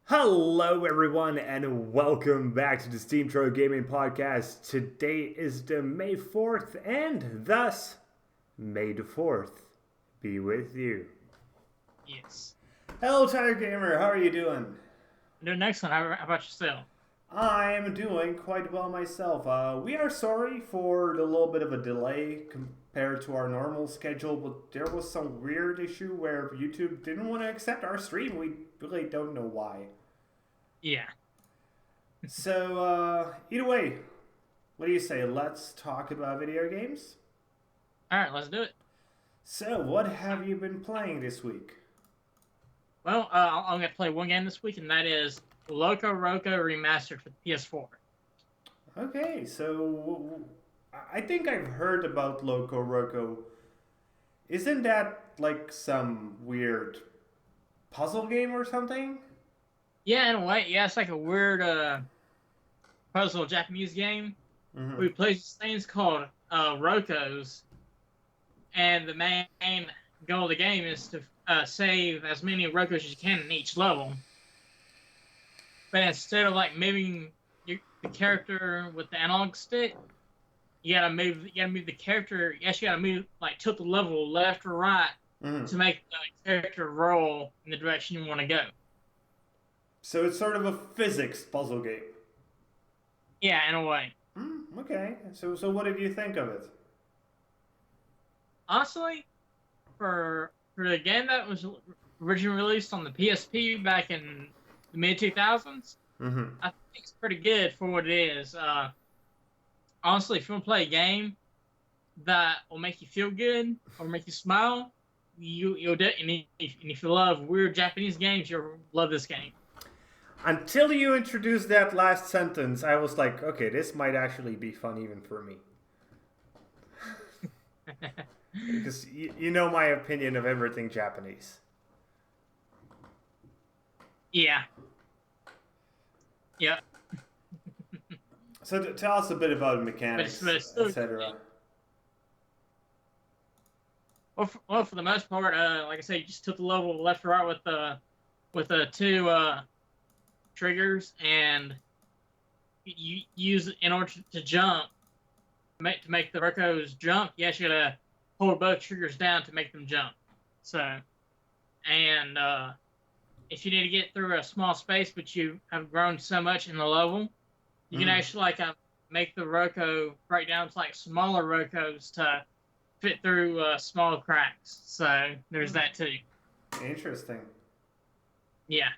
Hello everyone and welcome back to the Steemtrail Gaming Podcast. Today is the May 4th and thus May the 4th be with you. Yes. Hello Tiger Gamer, how are you doing? I'm doing excellent. How about yourself? I'm doing quite well myself. We are sorry for the little bit of a delay compared to our normal schedule, but there was some weird issue where YouTube didn't want to accept our stream. We really don't know why. Yeah. So, either way, what do you say? Let's talk about video games? Alright, let's do it. So, what have you been playing this week? Well, I'm going to play one game this week, and that is Loco Roco Remastered for PS4. Okay, so I think I've heard about Loco Roco. Isn't that like some weird puzzle game or something? Yeah, in a way. Yeah, it's like a weird puzzle Japanese game. Mm-hmm. We play these things called Rocos, and the main goal of the game is to save as many Rocos as you can in each level. But instead of like moving the character with the analog stick, you gotta move the character. You actually gotta move, like, tilt the level left or right to make the character roll in the direction you want to go. So it's sort of a physics puzzle game. Yeah, in a way. Okay. So what did you think of it? Honestly, for the game that was originally released on the PSP back in the mid 2000s, I think it's pretty good for what it is. Honestly, if you want to play a game that will make you feel good or make you smile, you'll and if you love weird Japanese games, you'll love this game. Until you introduced that last sentence, I was like, okay, this might actually be fun even for me. Because you know my opinion of everything Japanese. Yeah. Yeah. So tell us a bit about mechanics, etc. Well, for the most part, like I said, you just took the level left or right with the two triggers, and you use it in order to jump. To make the Rocos jump, you actually gotta hold both triggers down to make them jump. So, and if you need to get through a small space, but you have grown so much in the level, you can actually like make the Roco break down to like smaller Rocos to fit through small cracks. So there's that too. Interesting. Yeah.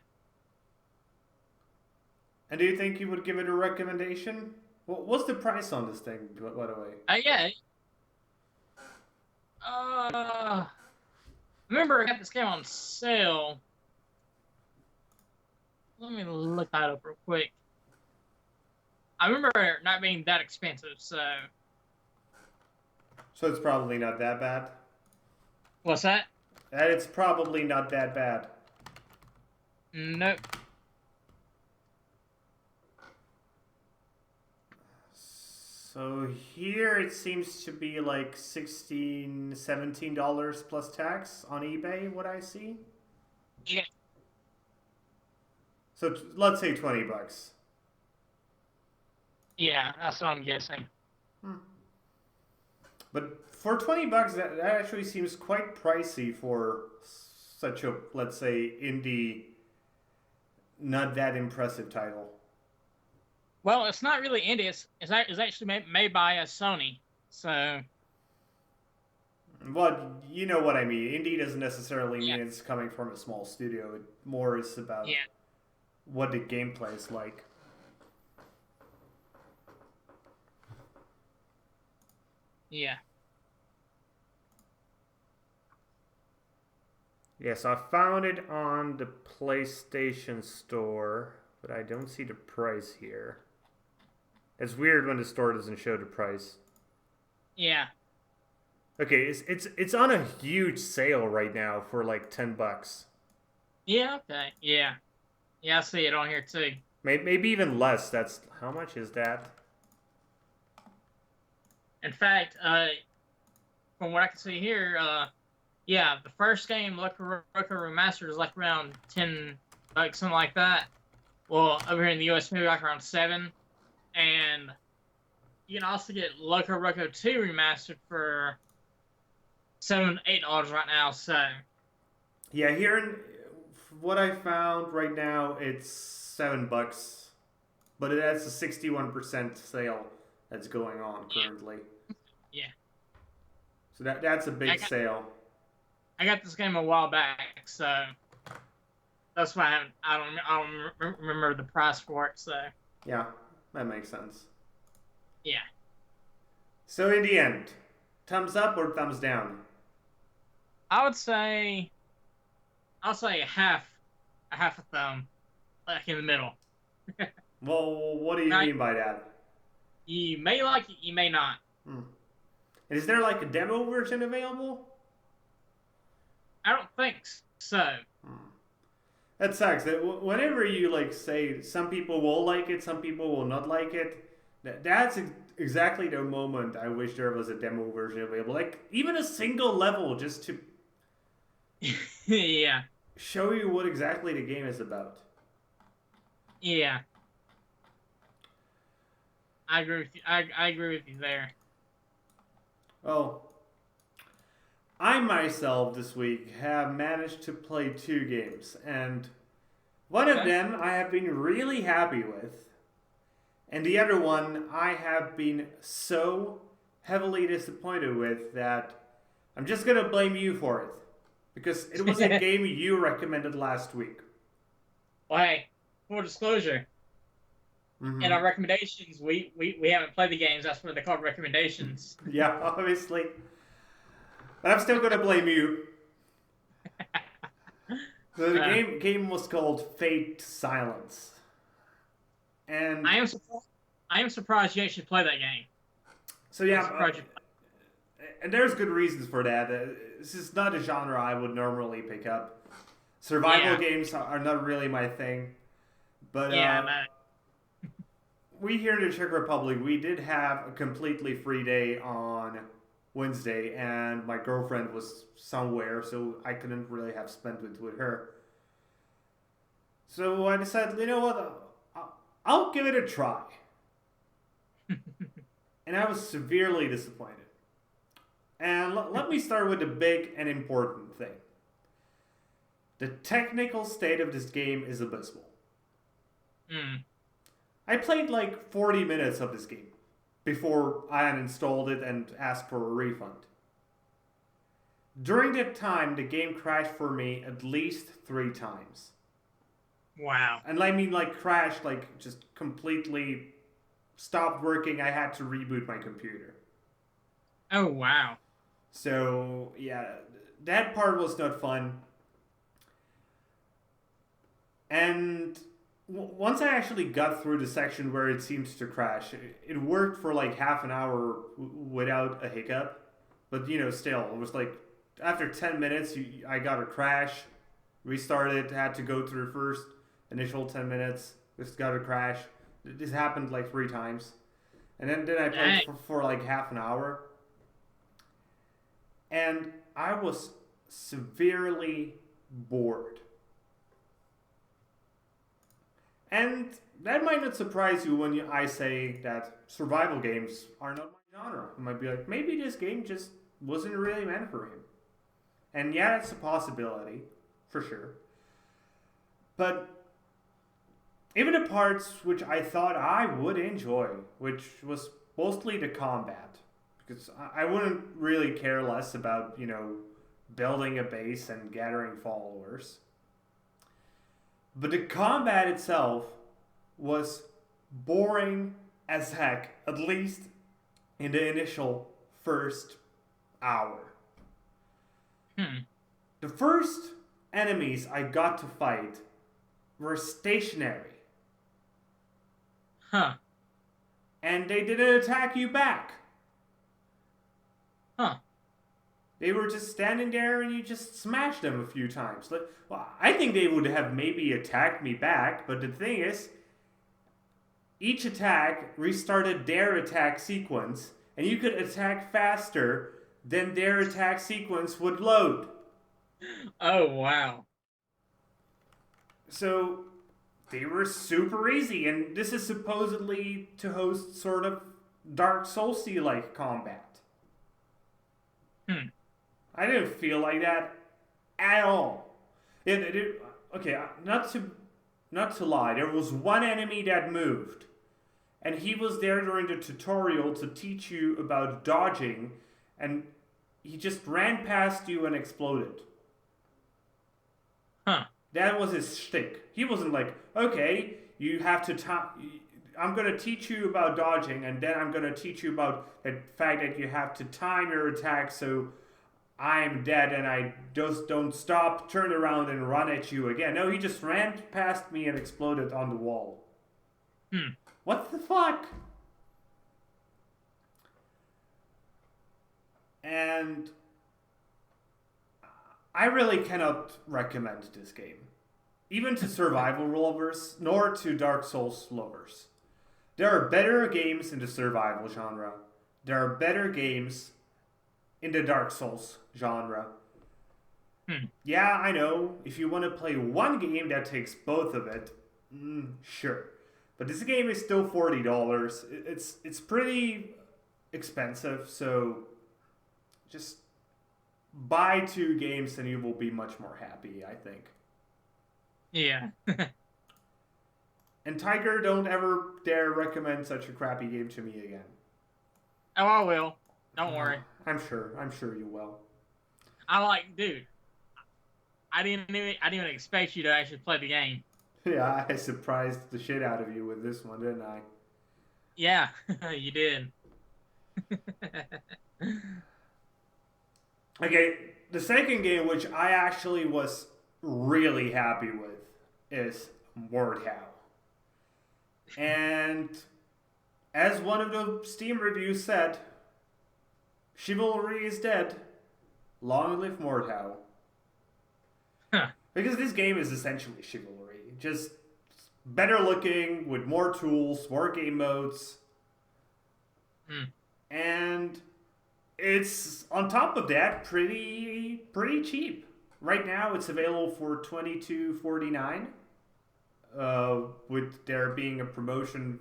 And do you think you would give it a recommendation? What's the price on this thing, by the way? Yeah. Remember I got this game on sale. Let me look that up real quick. I remember it not being that expensive, so... So it's probably not that bad? What's that? And it's probably not that bad. Nope. So here it seems to be like $16, $17 plus tax on eBay, what I see. Yeah. So let's say 20 bucks. Yeah, that's what I'm guessing. But for 20 bucks, that actually seems quite pricey for such a, let's say, indie, not that impressive title. Well, it's not really indie. It's actually made by Sony. So. Well, you know what I mean. Indie doesn't necessarily mean it's coming from a small studio. It more is about what the gameplay is like. Yeah. Yes, I found it on the PlayStation Store, but I don't see the price here. It's weird when the store doesn't show the price. Yeah. Okay, it's on a huge sale right now for like 10 bucks. Yeah, okay. Yeah. Yeah, I see it on here too. Maybe even less. That's how much is that? In fact, from what I can see here, yeah, the first game, Loco Roco Remastered, is like around 10, like something like that. Well, over here in the US, maybe like around 7. And you can also get Loco Roco 2 Remastered for $7, $8 right now. So Yeah, here in what I found right now, it's $7, but it has a 61% sale that's going on yeah, currently. yeah. So that's a I big got sale. I got this game a while back, so that's why I don't remember the price for it. So Yeah, that makes sense. yeah, So in the end, thumbs up or thumbs down? I would say a half a thumb, like in the middle. Well, what do you Right? mean by that? You may like it, you may not. Hmm. Is there like a demo version available? I don't think so. Hmm. That sucks. Whenever you like say some people will like it, some people will not like it. That's exactly the moment I wish there was a demo version available. Like even a single level just to Yeah, show you what exactly the game is about. yeah. I agree with you. I agree with you there. Well, I myself this week have managed to play 2 games, and one of Okay. them I have been really happy with, and the other one I have been so heavily disappointed with that I'm just gonna blame you for it. Because it was a game you recommended last week. Well, hey, full disclosure, in Mm-hmm. our recommendations, we haven't played the games. That's what they're called, recommendations. Yeah, obviously. But I'm still gonna blame you. So the uh, game was called Fate Silence. And I am surprised. I am surprised you actually play that game. so I'm yeah, surprised you. and there's good reasons for that. This is not a genre I would normally pick up. Survival Yeah, games are not really my thing. But yeah, no, we here in the Czech Republic, we did have a completely free day on Wednesday, and my girlfriend was somewhere, so I couldn't really have spent it with her. So I decided, you know what, I'll give it a try. And I was severely disappointed. And let me start with the big and important thing. The technical state of this game is abysmal. mm, I played like 40 minutes of this game before I uninstalled it and asked for a refund. During that time, the game crashed for me at least 3 times. wow. And I mean, like, crashed, like, just completely stopped working. I had to reboot my computer. Oh wow. So, yeah, that part was not fun. And once I actually got through the section where it seemed to crash, it worked for like half an hour without a hiccup. But, you know, still, it was like after 10 minutes, I got a crash, restarted, had to go through the first initial 10 minutes, just got a crash. This happened like 3 times. And then I played Dang. for like half an hour. And I was severely bored. And that might not surprise you when I say that survival games are not my genre. You might be like, maybe this game just wasn't really meant for him. And yeah, that's a possibility, for sure. But even the parts which I thought I would enjoy, which was mostly the combat, because I wouldn't really care less about, you know, building a base and gathering followers. But the combat itself was boring as heck, at least in the initial first hour. Hmm. The first enemies I got to fight were stationary, Huh. and they didn't attack you back. Huh. They were just standing there and you just smashed them a few times. Like, well, I think they would have maybe attacked me back, but the thing is, each attack restarted their attack sequence, and you could attack faster then their attack sequence would load. Oh wow. So they were super easy, and this is supposedly to host sort of Dark Soulsy like combat. Hmm. I didn't feel like that at all. Okay, not to lie. There was one enemy that moved, and he was there during the tutorial to teach you about dodging, and he just ran past you and exploded. Huh. That was his shtick. He wasn't like, okay, you have to I'm gonna teach you about dodging, and then I'm gonna teach you about the fact that you have to time your attack so I'm dead and I just don't stop, turn around and run at you again. No, he just ran past me and exploded on the wall. What the fuck? And I really cannot recommend this game, even to survival lovers, nor to Dark Souls lovers. There are better games in the survival genre. There are better games in the Dark Souls genre. Yeah, I know. If you want to play one game that takes both of it, sure. But this game is still $40. It's pretty expensive, so just buy 2 games and you will be much more happy, I think. Yeah. And Tiger, don't ever dare recommend such a crappy game to me again. Oh, I will. Don't worry. I'm sure you will. Dude. I didn't even expect you to actually play the game. Yeah, I surprised the shit out of you with this one, didn't I? Yeah, you did. Okay, the second game, which I actually was really happy with, is Mordhau. And as one of the Steam reviews said, chivalry is dead. Long live Mordhau. Huh. Because this game is essentially chivalry. Just better looking, with more tools, more game modes. And it's, on top of that, pretty cheap. Right now it's available for $22.49. With there being a promotion,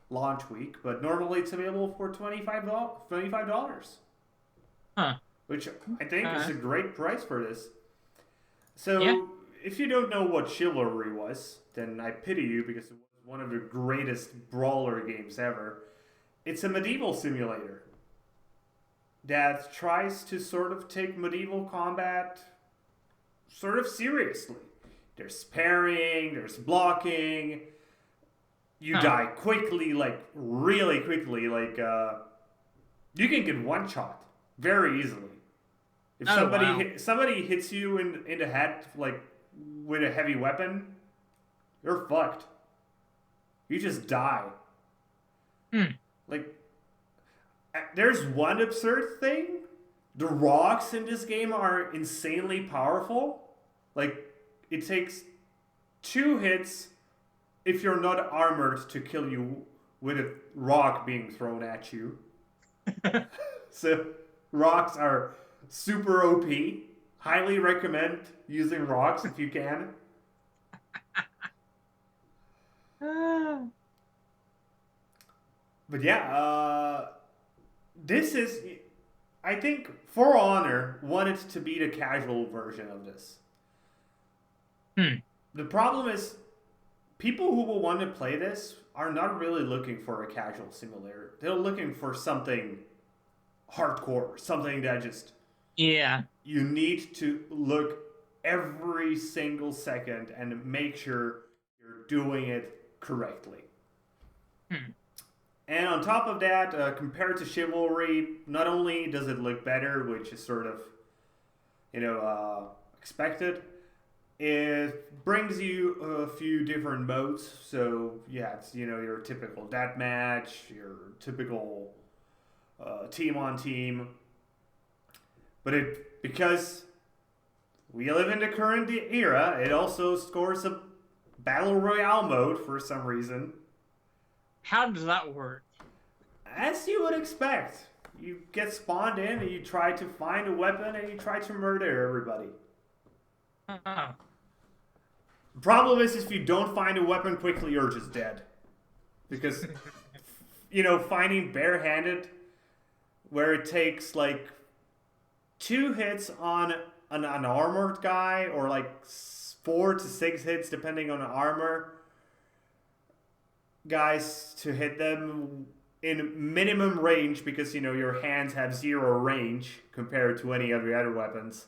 launch week. But normally it's available for $25. Huh. Which I think is a great price for this. So, if you don't know what chivalry was, then I pity you because it was one of the greatest brawler games ever. It's a medieval simulator that tries to sort of take medieval combat sort of seriously. There's parrying, there's blocking. You die quickly, like really quickly. Like you can get one shot very easily. If somebody hits you in the head, like with a heavy weapon, you're fucked. You just die. Like, there's one absurd thing. The rocks in this game are insanely powerful. Like, it takes 2 hits if you're not armored to kill you with a rock being thrown at you. So, rocks are super OP. Highly recommend using rocks if you can. But yeah, this is, I think, For Honor wanted to be the casual version of this. The problem is, people who will want to play this are not really looking for a casual simulator. They're looking for something hardcore, something that just... Yeah. You need to look every single second and make sure you're doing it correctly. And on top of that, compared to Chivalry, not only does it look better, which is sort of, expected, it brings you a few different modes. So, yeah, it's, your typical deathmatch, your typical team-on-team. But because we live in the current era, it also scores a Battle Royale mode for some reason. How does that work? As you would expect. you get spawned in and you try to find a weapon and you try to murder everybody. Oh. The problem is if you don't find a weapon quickly, you're just dead. Because, finding barehanded, where it takes like 2 hits on an unarmored guy, or like 4 to 6 hits depending on the armor, guys to hit them in minimum range, because your hands have 0 range compared to any of the other weapons,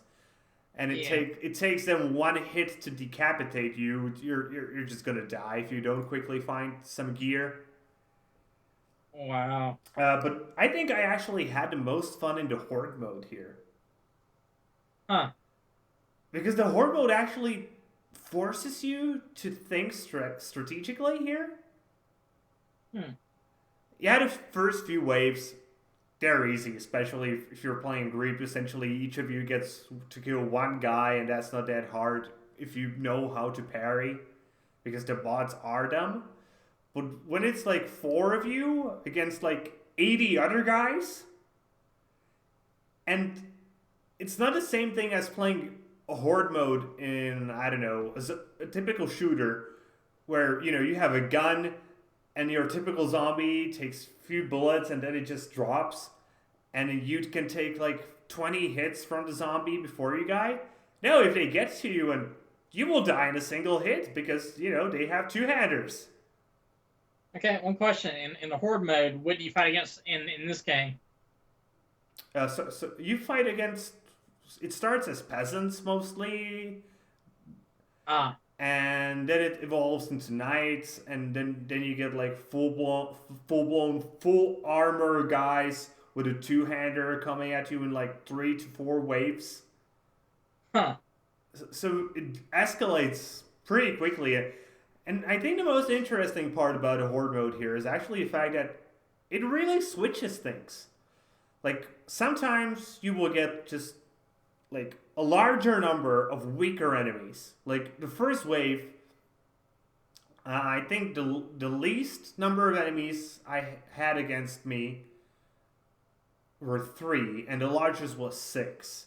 and it takes them 1 hit to decapitate you. You're just gonna die if you don't quickly find some gear. Wow. But I think I actually had the most fun in the horde mode here. Huh. Because the horde mode actually forces you to think strategically here. Yeah, the first few waves, they're easy, especially if you're playing group. Essentially, each of you gets to kill 1 guy, and that's not that hard if you know how to parry, because the bots are dumb. But when it's like 4 of you against like 80 other guys, and it's not the same thing as playing a horde mode in, I don't know, a typical shooter, where, you have a gun, and your typical zombie takes a few bullets and then it just drops, and you can take like 20 hits from the zombie before you die. No, if they get to you, and you will die in a single hit, because, they have 2-handers. Okay, one question. In the horde mode, what do you fight against in this game? So you fight against... It starts as peasants, mostly. And then it evolves into knights, and then you get like full armor guys with a 2-hander coming at you in like 3 to 4 waves. Huh. So it escalates pretty quickly. And I think the most interesting part about a horde mode here is actually the fact that it really switches things. Like, sometimes you will get just like a larger number of weaker enemies. Like the first wave, I think the least number of enemies I had against me were 3, and the largest was 6.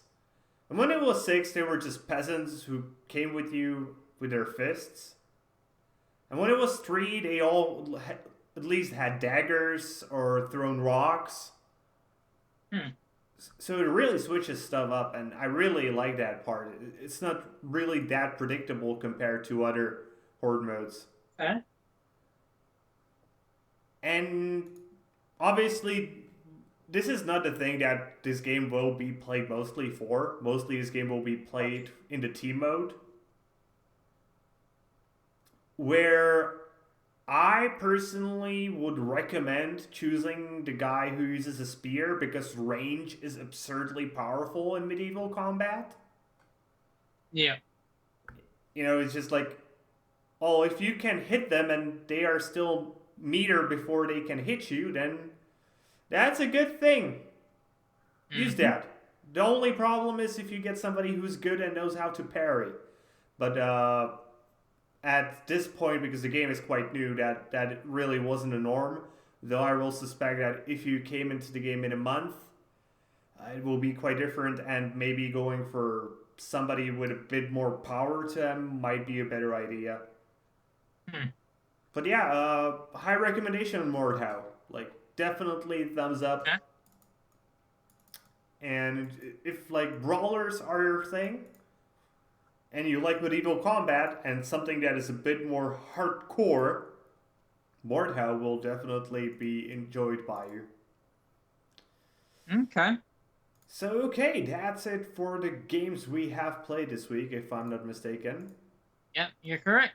And when it was 6, they were just peasants who came with you with their fists. And when it was 3, they all at least had daggers or thrown rocks. So it really switches stuff up, and I really like that part. It's not really that predictable compared to other horde modes. And obviously, this is not the thing that this game will be played mostly for. Mostly this game will be played in the team mode, where I personally would recommend choosing the guy who uses a spear, because range is absurdly powerful in medieval combat. Yeah. It's just like, oh, if you can hit them and they are still meter before they can hit you, then that's a good thing. Use that. The only problem is if you get somebody who's good and knows how to parry. But at this point, because the game is quite new, that really wasn't a norm. Though I will suspect that if you came into the game in a month, it will be quite different, and maybe going for somebody with a bit more power to them might be a better idea. But yeah, high recommendation on Mordhau. Like, definitely thumbs up. Okay. And if like brawlers are your thing, and you like medieval combat and something that is a bit more hardcore, Mordhau will definitely be enjoyed by you. Okay. So, okay, that's it for the games we have played this week, if I'm not mistaken. Yeah, you're correct.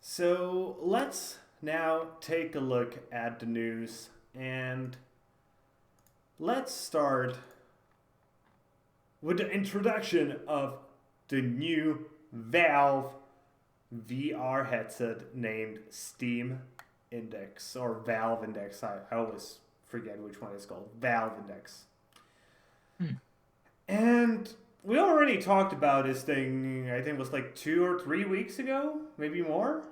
So, let's now take a look at the news, and let's start with the introduction of the new Valve VR headset named Steam Index, or Valve Index. I always forget which one it's called. Valve Index. And we already talked about this thing, I think it was like 2 or 3 weeks ago, maybe more.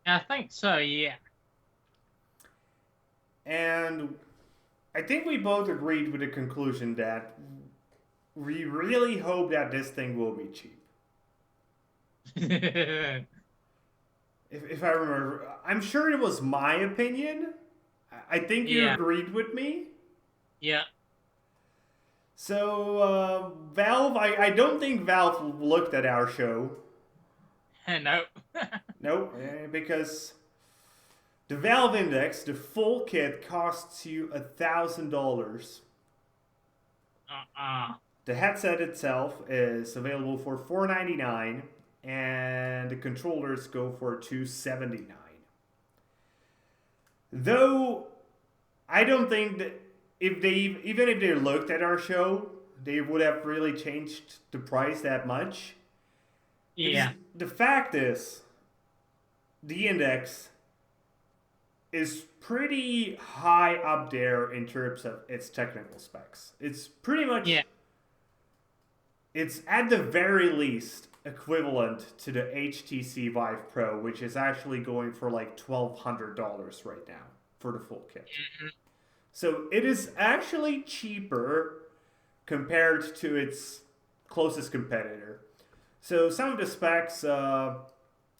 I think so, yeah. And I think we both agreed with the conclusion that we really hope that this thing will be cheap. If I remember, I'm sure it was my opinion. I think you Yeah, agreed with me. yeah. So, Valve, I don't think Valve looked at our show. Nope. Nope, because the Valve Index, the full kit, costs you $1,000. Uh-uh. The headset itself is available for $499, and the controllers go for $279. Though I don't think that even if they looked at our show, they would have really changed the price that much. Because Yeah, the fact is, the index is pretty high up there in terms of its technical specs. It's pretty yeah. much, it's at the very least equivalent to the HTC Vive Pro, which is actually going for like $1,200 right now for the full kit. Mhm. So it is actually cheaper compared to its closest competitor. So some of the specs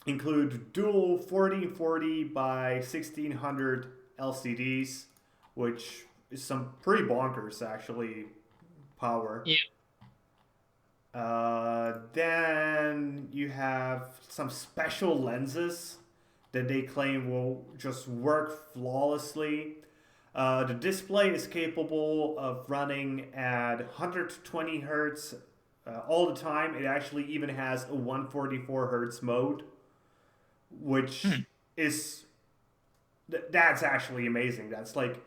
include dual 1440 by 1600 LCDs, which is some pretty bonkers actually power. Yeah. Then you have some special lenses that they claim will just work flawlessly. The display is capable of running at 120 hertz all the time. It actually even has a 144 hertz mode, which Hmm. is that's actually amazing. That's like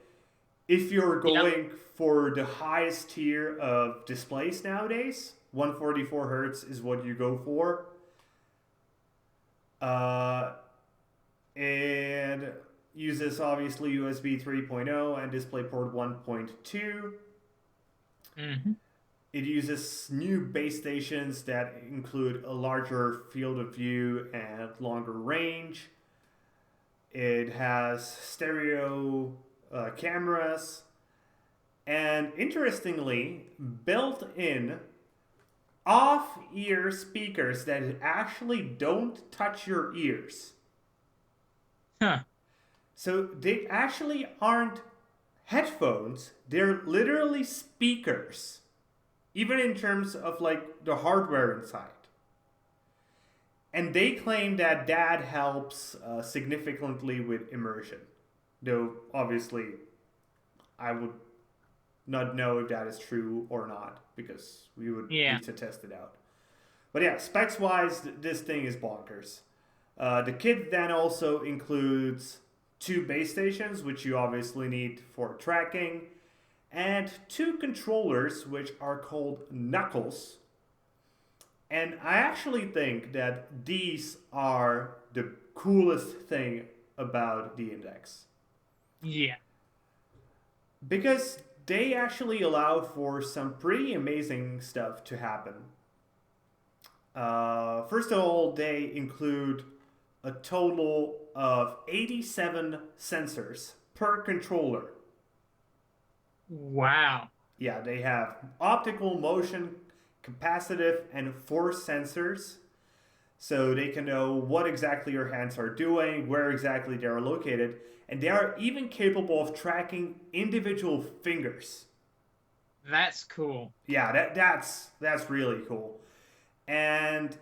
if you're Yep. going for the highest tier of displays nowadays, 144 hertz is what you go for. Uh, and uses obviously USB 3.0 and DisplayPort 1.2. Hmm. It uses new base stations that include a larger field of view and longer range. It has stereo cameras, and interestingly, built in off ear speakers that actually don't touch your ears. Huh. So they actually aren't headphones, they're literally speakers, even in terms of like the hardware inside. And they claim that that helps significantly with immersion. Though, obviously, I would not know if that is true or not because we would Yeah. need to test it out. But yeah, specs wise, this thing is bonkers. The kit then also includes two base stations, which you obviously need for tracking, and two controllers, which are called knuckles. And I actually think that these are the coolest thing about the Index. Yeah. Because they actually allow for some pretty amazing stuff to happen. First of all, they include a total of 87 sensors per controller. Wow. Yeah, they have optical, motion, capacitive, and force sensors. So they can know what exactly your hands are doing, where exactly they are located, and they are even capable of tracking individual fingers. That's cool. Yeah, that's really cool. And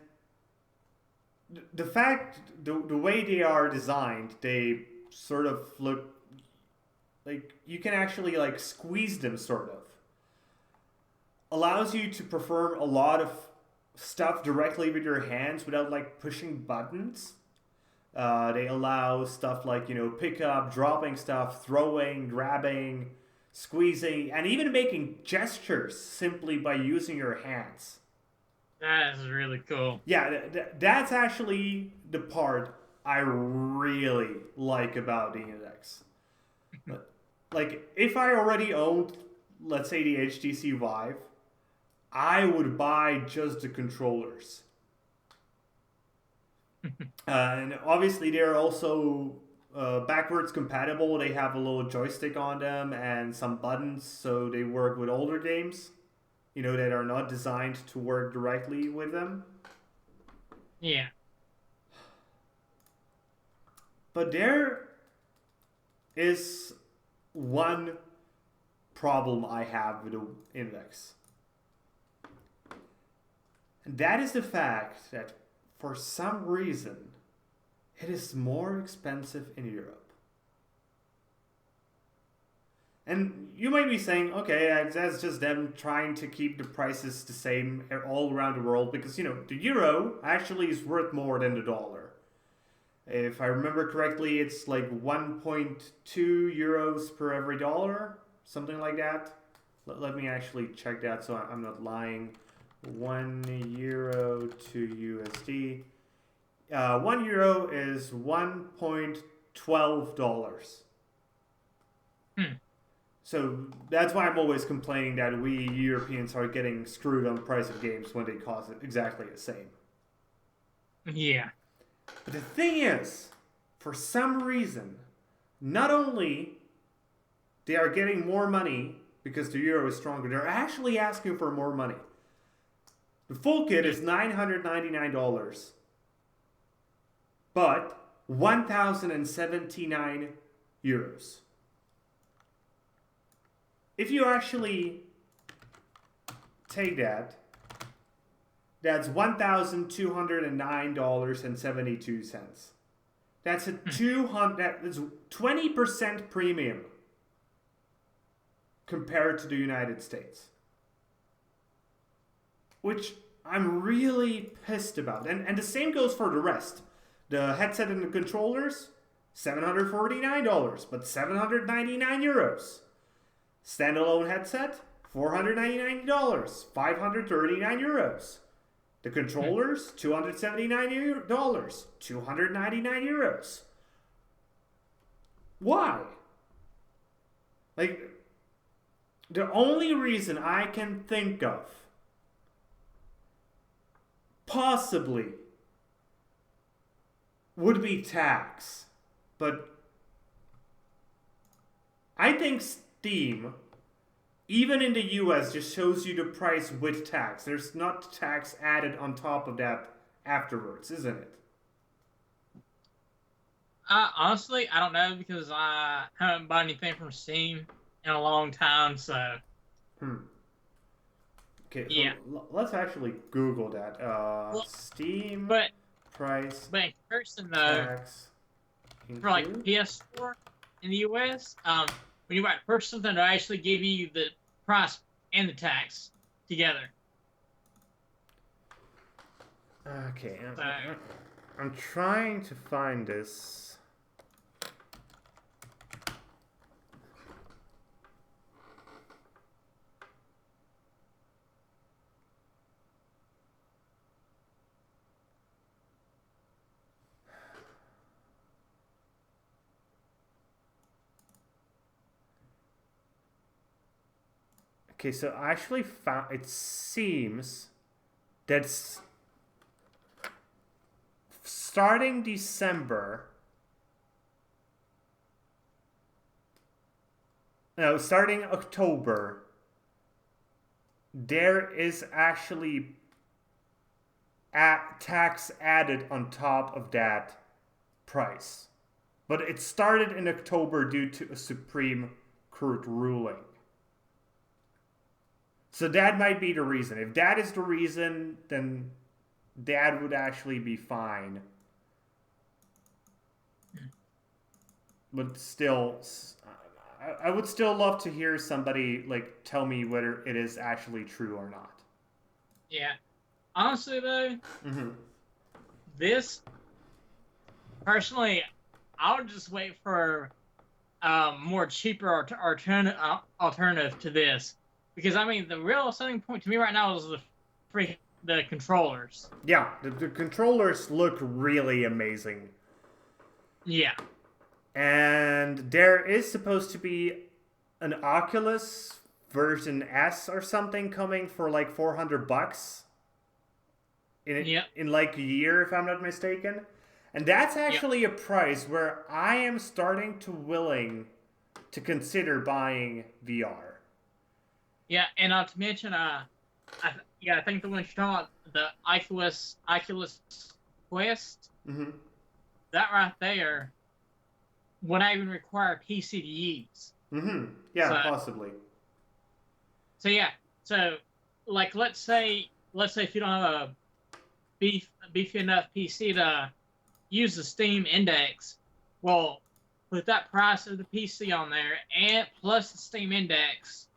the way they are designed, they sort of look like you can actually like squeeze them sort of. Allows you to perform a lot of stuff directly with your hands without like pushing buttons. They allow stuff like, pick up, dropping stuff, throwing, grabbing, squeezing, and even making gestures simply by using your hands. That is really cool. Yeah, that's actually the part I really like about the Index. Like, if I already owned, let's say, the HTC Vive, I would buy just the controllers. And obviously, there are also backwards compatible. They have a little joystick on them and some buttons, so they work with older games, that are not designed to work directly with them. Yeah. But there is one problem I have with the index. And that is the fact that for some reason it is more expensive in Europe. And you might be saying, okay, that's just them trying to keep the prices the same all around the world because, the euro actually is worth more than the dollar. If I remember correctly, it's like 1.2 euros per every dollar, something like that. Let me actually check that so I'm not lying. 1 euro to USD. 1 euro is $1.12. So that's why I'm always complaining that we Europeans are getting screwed on the price of games when they cost exactly the same. Yeah. But the thing is, for some reason, not only they are getting more money because the euro is stronger, they're actually asking for more money. The full kit is $999, but 1,079 euros. If you actually take that, that's $1,209.72. That's a that's 20% premium compared to the United States, which I'm really pissed about. And the same goes for the rest. The headset and the controllers, $749, but 799 euros. Standalone headset, $499, 539 euros. The controllers, $279, 299 euros. Why? Like, the only reason I can think of, possibly, would be tax. But I think Steam, even in the US, just shows you the price with tax. There's not tax added on top of that afterwards, isn't it? Honestly, I don't know because I haven't bought anything from Steam in a long time, so. Okay, yeah. So let's actually Google that. Steam price But in comparison, though, tax for like PS4 in the US, when you purchase something, they'll actually give you the price and the tax together. Okay, I'm trying to find this. Okay, so I actually found, it seems that starting December, no, starting October, there is actually tax added on top of that price. But it started in October due to a Supreme Court ruling. So that might be the reason. If that is the reason, then that would actually be fine. But still, I would still love to hear somebody like tell me whether it is actually true or not. Yeah. Honestly, though, this, personally, I would just wait for more cheaper alternative to this. Because, I mean, the real selling point to me right now is the controllers. Yeah, the controllers look really amazing. Yeah. And there is supposed to be an Oculus version S or something coming for like $400 in like a year, if I'm not mistaken. And that's Yep. actually a price where I am starting to willing to consider buying VR. Yeah, and not to mention, I think the one you're talking about, the Oculus Quest, Mm-hmm. that right there would not even require a PC to use. Mm-hmm. Yeah, So, possibly. so yeah, so like let's say if you don't have a beefy enough PC to use the Steam Index, well, with that price of the PC on there and plus the Steam Index,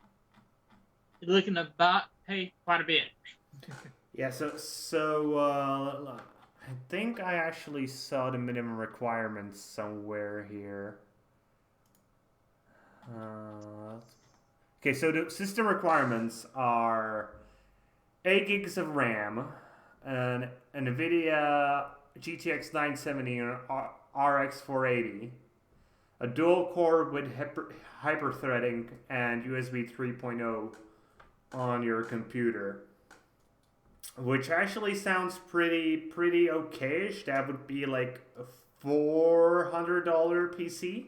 you're looking to about pay quite a bit. Yeah, I think I actually saw the minimum requirements somewhere here. Okay, so the system requirements are 8 gigs of RAM, an NVIDIA GTX 970 and RX 480, a dual core with hyper-threading and USB 3.0 on your computer, which actually sounds pretty okayish. That would be like a $400 PC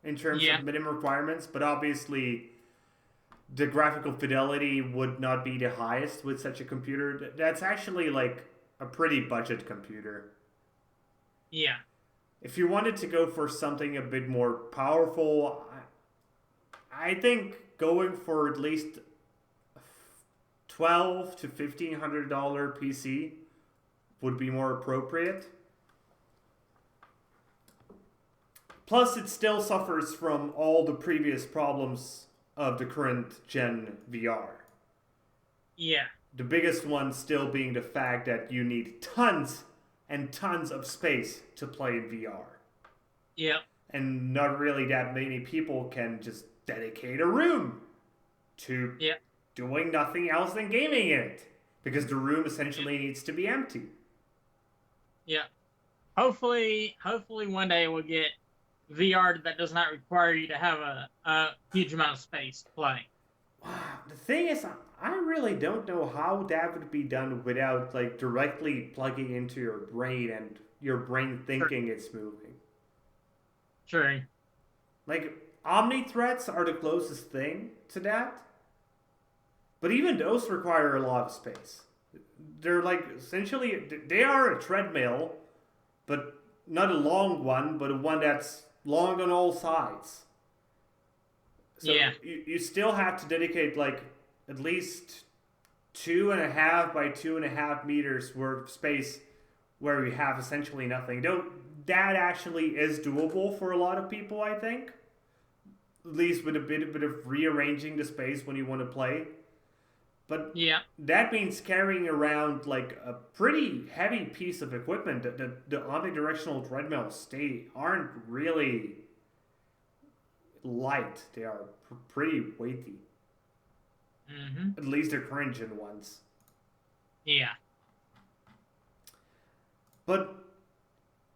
in terms Yeah, of minimum requirements, but obviously the graphical fidelity would not be the highest with such a computer. That's actually like a pretty budget computer. yeah, If you wanted to go for something a bit more powerful, I think going for at least $1,200 to $1,500 PC would be more appropriate. Plus, it still suffers from all the previous problems of the current gen VR. yeah, The biggest one still being the fact that you need tons and tons of space to play in VR. yeah, And not really that many people can just dedicate a room to yeah, doing nothing else than gaming in it. Because the room essentially needs to be empty. yeah. Hopefully one day we'll get VR that does not require you to have a huge amount of space to play. The thing is, I really don't know how that would be done without like directly plugging into your brain and your brain Sure, thinking it's moving. sure. Like omni threads are the closest thing to that, but even those require a lot of space. They're like essentially they are a treadmill, but not a long one, but a one that's long on all sides. So Yeah, you still have to dedicate like at least 2.5 by 2.5 meters worth of space where you have essentially nothing. Though that actually is doable for a lot of people, I think. At least with a bit of rearranging the space when you want to play. But yeah, that means carrying around like a pretty heavy piece of equipment. The omnidirectional treadmills aren't really light. They are pretty weighty. mm-hmm. At least they're current gen ones. Yeah, But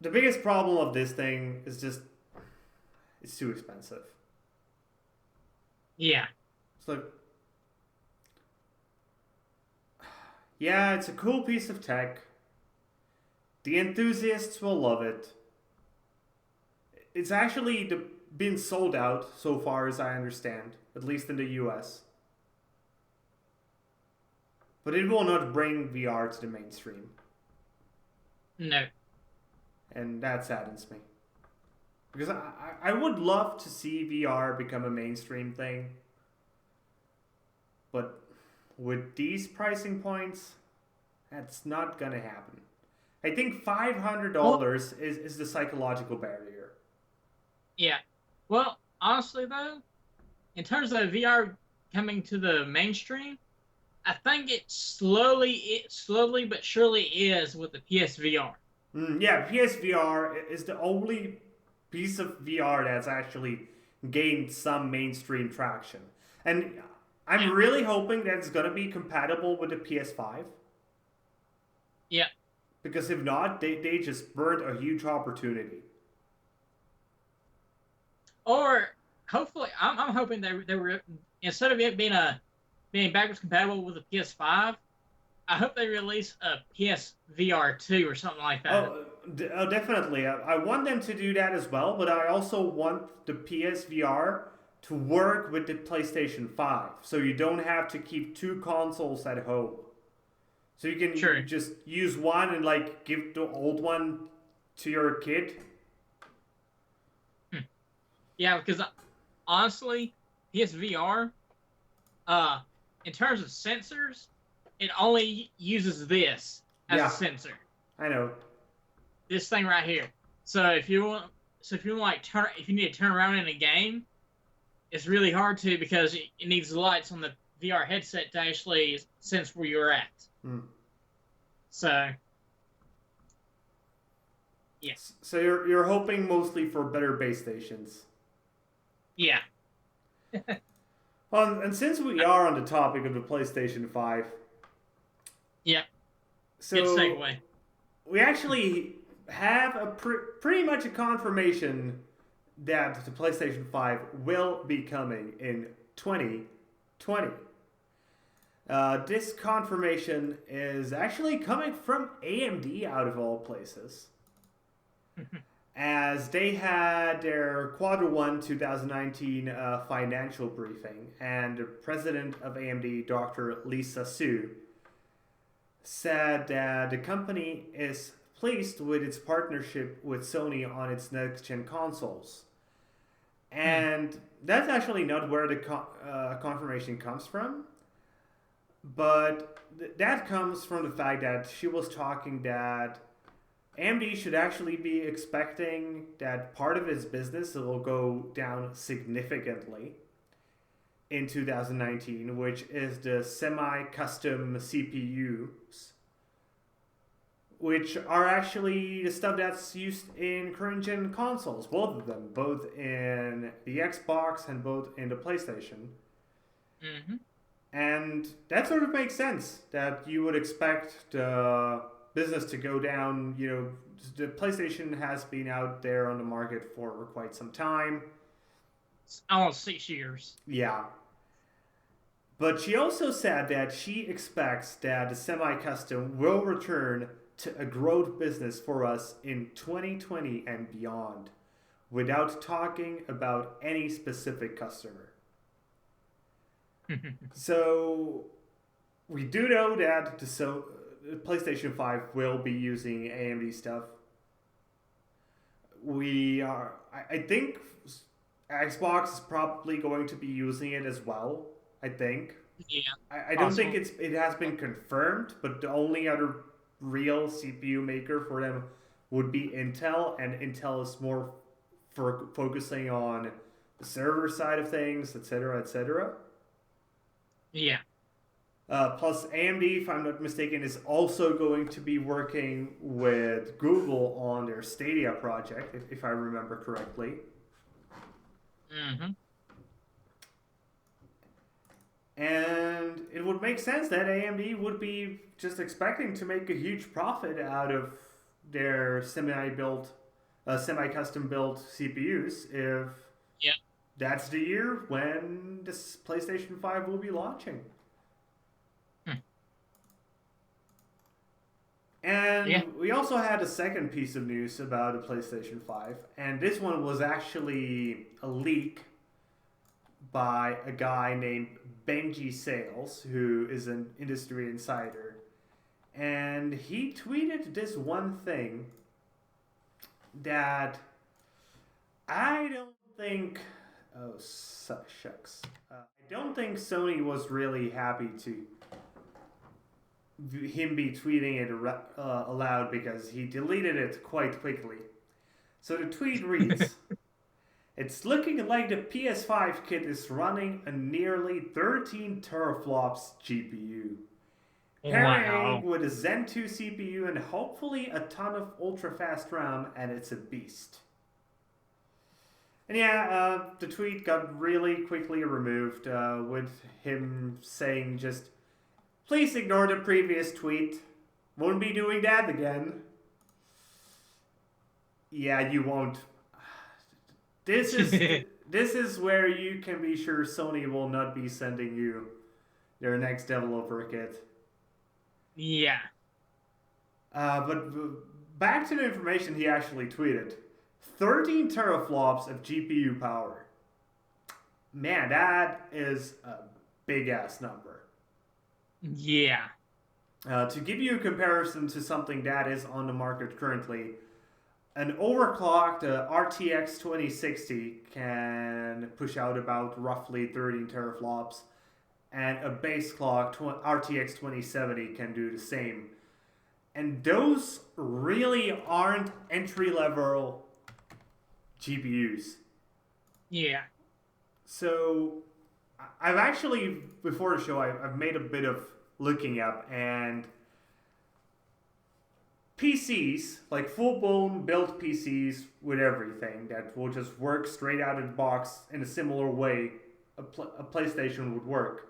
the biggest problem of this thing is just it's too expensive. yeah, It's like, yeah, it's a cool piece of tech. The enthusiasts will love it. It's actually been sold out so far as I understand, at least in the US. But it will not bring VR to the mainstream. no, And that saddens me. Because I would love to see VR become a mainstream thing. But with these pricing points, that's not going to happen. I think well, $500 is the psychological barrier. yeah. Well, honestly though, in terms of VR coming to the mainstream, I think it slowly but surely is with the PSVR. Yeah, PSVR is the only piece of VR that's actually gained some mainstream traction. And I'm Yeah, really hoping that it's going to be compatible with the PS5. yeah. Because if not, they just burned a huge opportunity. Or hopefully, I'm hoping they were instead of it being backwards compatible with the PS5, I hope they release a PSVR 2 or something like that. Oh, Definitely. I want them to do that as well, but I also want the PSVR to work with the PlayStation 5. So you don't have to keep two consoles at home. So you can True. just use one and like give the old one to your kid. Hmm. Yeah, because honestly, PSVR, uh, in terms of sensors, it only uses this as a Yeah, sensor. I know. This thing right here. If you like if you need to turn around in a game, it's really hard to because it needs the lights on the VR headset to actually sense where you're at. Hmm. So yeah, So you're hoping mostly for better base stations. yeah, And since we are on the topic of the PlayStation 5, yeah. Good so segue. we actually have a pretty much a confirmation that the PlayStation 5 will be coming in 2020. This confirmation is actually coming from AMD out of all places, as they had their Quarter 1 2019 financial briefing, and the president of AMD, Dr. Lisa Su, said that the company is pleased with its partnership with Sony on its next gen consoles. Hmm. And that's actually not where the confirmation comes from, but that comes from the fact that she was talking that AMD should actually be expecting that part of its business will go down significantly in 2019, which is the semi custom CPUs, which are actually the stuff that's used in current gen consoles, both of them, both in the Xbox and both in the PlayStation. Mm-hmm. And that sort of makes sense that you would expect the business to go down. You know, the PlayStation has been out there on the market for quite some time. It's almost 6 years. Yeah. But she also said that she expects that the semi custom will return to a growth business for us in 2020 and beyond, without talking about any specific customer. So we do know that the PlayStation 5 will be using AMD stuff. I think Xbox is probably going to be using it as well. I think. Yeah, I don't think possible. it has been confirmed, but the only other real CPU maker for them would be Intel, and Intel is more for focusing on the server side of things, etc., etc. Yeah. Plus, AMD, if I'm not mistaken, is also going to be working with Google on their Stadia project, if I remember correctly. Mm-hmm. And it would make sense that AMD would be just expecting to make a huge profit out of their semi-custom built CPUs if Yeah. that's the year when this PlayStation 5 will be launching. Hmm. Yeah. And we also had a second piece of news about the PlayStation 5, and this one was actually a leak by a guy named Benji Sales, who is an industry insider. And he tweeted this one thing that I don't think. Oh, shucks. I don't think Sony was really happy to him be tweeting it aloud, because he deleted it quite quickly. So the tweet reads: It's looking like the PS5 kit is running a nearly 13 teraflops GPU, pairing Wow. with a Zen 2 CPU and hopefully a ton of ultra fast RAM, and it's a beast. And yeah, the tweet got really quickly removed, with him saying just, please ignore the previous tweet. Won't be doing that again. Yeah, you won't. This is this is where you can be sure Sony will not be sending you their next developer kit. Yeah. But back to the information he actually tweeted. 13 teraflops of GPU power. Man, that is a big-ass number. Yeah. To give you a comparison to something that is on the market currently, an overclocked RTX 2060 can push out about roughly 13 teraflops, and a base clock RTX 2070 can do the same. And those really aren't entry-level GPUs. Yeah. So I've actually, before the show, I've made a bit of looking up, and PCs, like full-blown built PCs with everything that will just work straight out of the box in a similar way a PlayStation would work,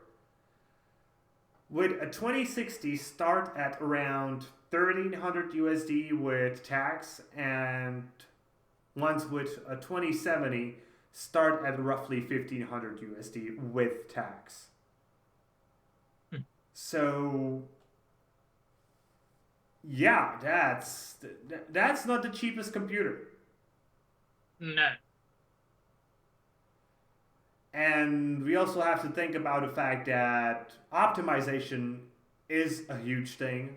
would a 2060 start at around 1300 USD with tax, and ones with a 2070 start at roughly 1500 USD with tax. So yeah, that's not the cheapest computer. No. And we also have to think about the fact that optimization is a huge thing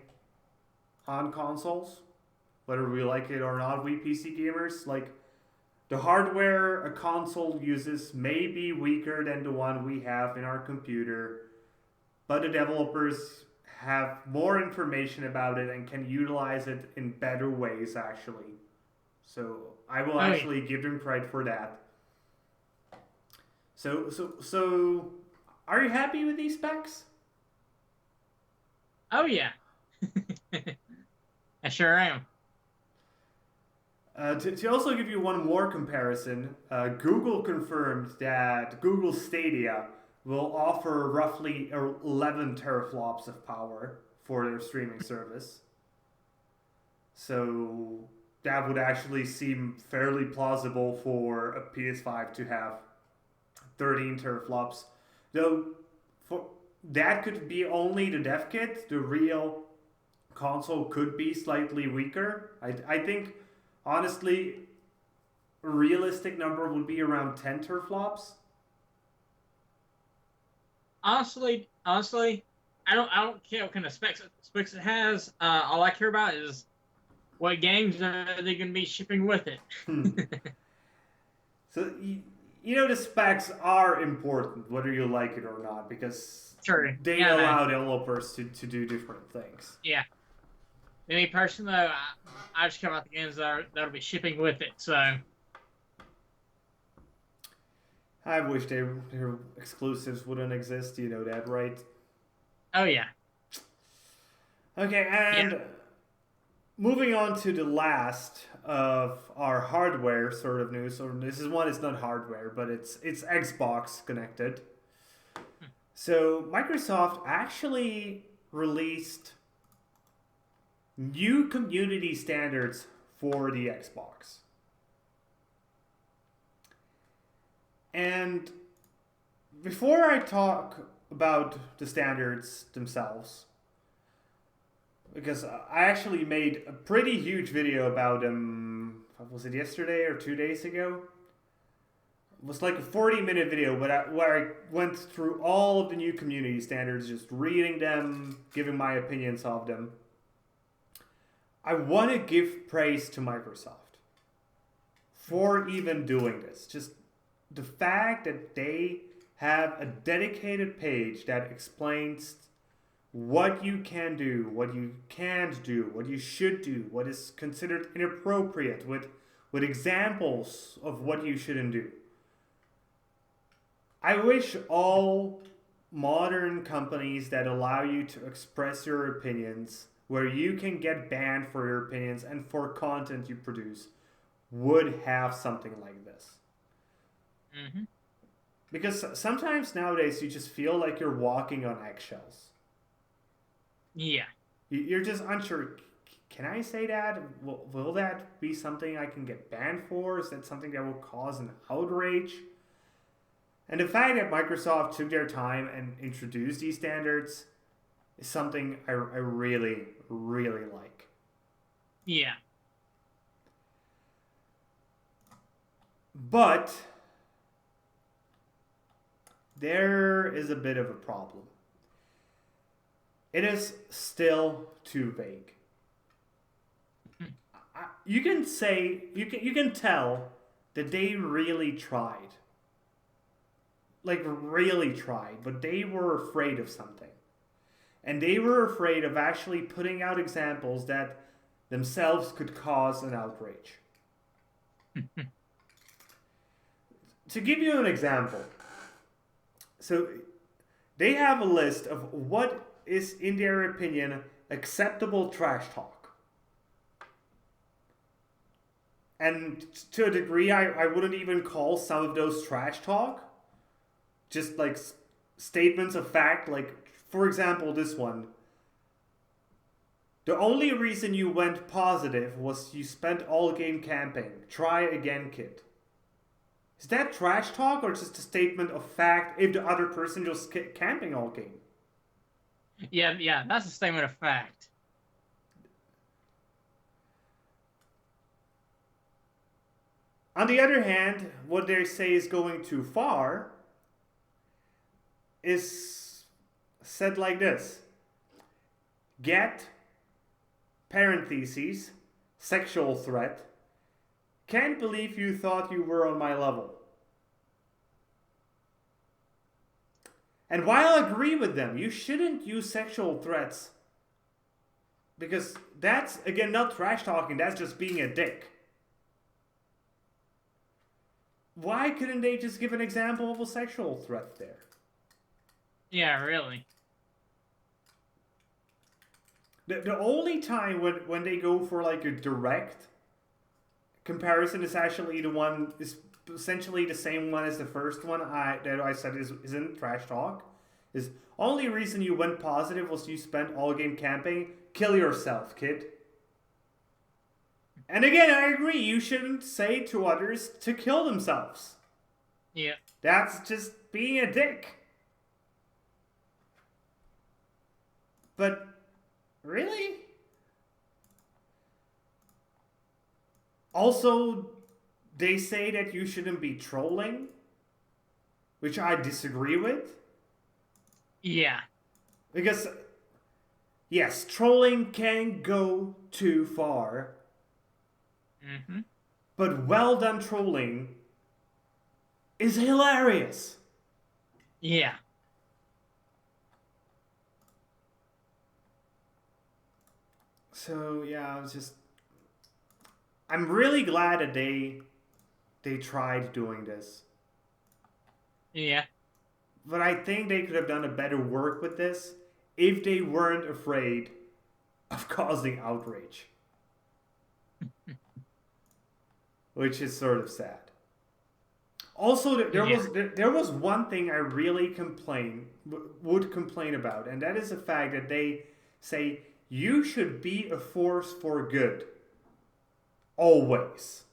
on consoles, whether we like it or not, we PC gamers. Like, the hardware a console uses may be weaker than the one we have in our computer, but the developers have more information about it and can utilize it in better ways, actually. So I will actually give them credit for that. So, are you happy with these specs? Oh yeah. I sure am. To also give you one more comparison, Google confirmed that Google Stadia will offer roughly 11 teraflops of power for their streaming service. So that would actually seem fairly plausible for a PS5 to have 13 teraflops. Though for that could be only the dev kit. The real console could be slightly weaker. I think, honestly, a realistic number would be around 10 teraflops. Honestly, I don't care what kind of specs it has. All I care about is what games are they going to be shipping with it. So the specs are important, whether you like it or not, because Sure. they allow developers to do different things. Yeah. Me personally, though, I just care about the games that'll be shipping with it. So I wish their exclusives wouldn't exist. You know that, right? Oh yeah. Okay, and moving on to the last of our hardware sort of news. So this is one. It's not hardware, but it's Xbox connected. So Microsoft actually released new community standards for the Xbox. And before I talk about the standards themselves, because I actually made a pretty huge video about them, was it yesterday or 2 days ago? It was like a 40-minute video where I went through all of the new community standards, just reading them, giving my opinions of them. I want to give praise to Microsoft for even doing this. Just the fact that they have a dedicated page that explains what you can do, what you can't do, what you should do, what is considered inappropriate, with examples of what you shouldn't do. I wish all modern companies that allow you to express your opinions, where you can get banned for your opinions and for content you produce, would have something like this. Mm-hmm. Because sometimes nowadays you just feel like you're walking on eggshells. Yeah. You're just unsure. Can I say that? Will that be something I can get banned for? Is that something that will cause an outrage? And the fact that Microsoft took their time and introduced these standards is something I really, really like. Yeah. But there is a bit of a problem. It is still too vague. You can say, you can tell that they really tried. Like, really tried, but they were afraid of something. And they were afraid of actually putting out examples that themselves could cause an outrage. To give you an example, so they have a list of what is, in their opinion, acceptable trash talk. And to a degree, I wouldn't even call some of those trash talk. Just like statements of fact, like, for example, this one. The only reason you went positive was you spent all game camping. Try again, kid. Is that trash talk or just a statement of fact if the other person just camping all game? Yeah, that's a statement of fact. On the other hand, what they say is going too far is said like this. Get, parentheses, sexual threat. Can't believe you thought you were on my level. And while I agree with them, you shouldn't use sexual threats. Because that's, again, not trash talking, that's just being a dick. Why couldn't they just give an example of a sexual threat there? Yeah, really. The only time when they go for like a direct comparison is actually the one, is essentially the same one as the first one that I said isn't trash talk. Is only reason you went positive was you spent all game camping. Kill yourself, kid. And again, I agree, you shouldn't say to others to kill themselves. Yeah. That's just being a dick. But, really? Also, they say that you shouldn't be trolling, which I disagree with. Yeah. Because, yes, trolling can go too far. Mm-hmm. But well done trolling is hilarious. Yeah. So yeah, I'm really glad that they tried doing this. Yeah. But I think they could have done a better work with this if they weren't afraid of causing outrage. Which is sort of sad. Also, there was one thing I really would complain about, and that is the fact that they say you should be a force for good. Always.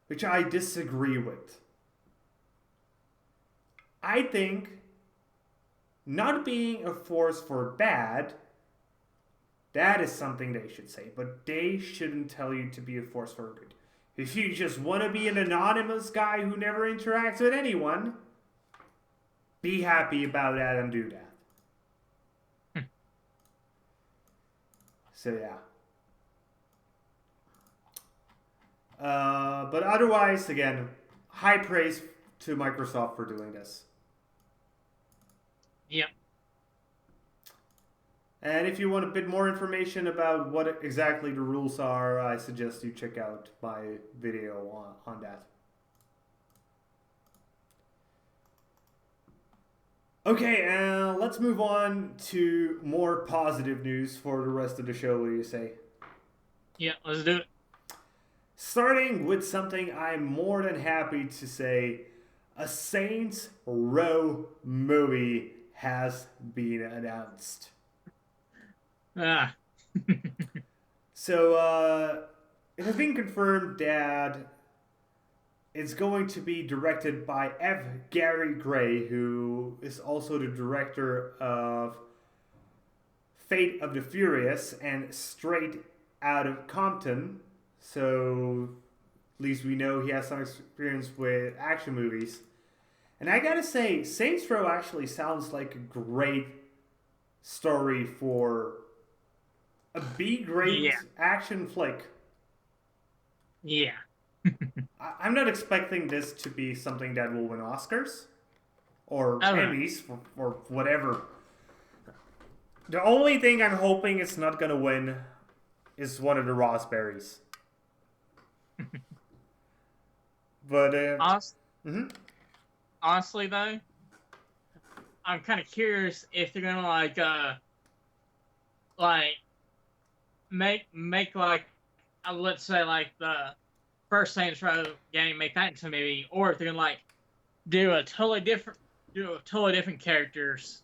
Which I disagree with. I think not being a force for bad, that is something they should say, but they shouldn't tell you to be a force for good. If you just want to be an anonymous guy who never interacts with anyone, be happy about that and do that. So yeah. But otherwise, again, high praise to Microsoft for doing this. Yep. And if you want a bit more information about what exactly the rules are, I suggest you check out my video on that. Okay, let's move on to more positive news for the rest of the show, what do you say? Yeah, let's do it. Starting with something I'm more than happy to say, a Saints Row movie has been announced. Ah. So, it has been confirmed that it's going to be directed by F. Gary Gray, who is also the director of Fate of the Furious and Straight Outta Compton. So, At least we know he has some experience with action movies. And I gotta say, Saints Row actually sounds like a great story for a B-grade Yeah, action flick. yeah. I'm not expecting this to be something that will win Oscars or Oh no. Emmys or whatever. The only thing I'm hoping it's not gonna win is one of the raspberries. But Honest, mhm. honestly though, I'm kind of curious if they're gonna like make like let's say like the first Saints Row game, make that into a movie, or if they're gonna like do a totally different characters.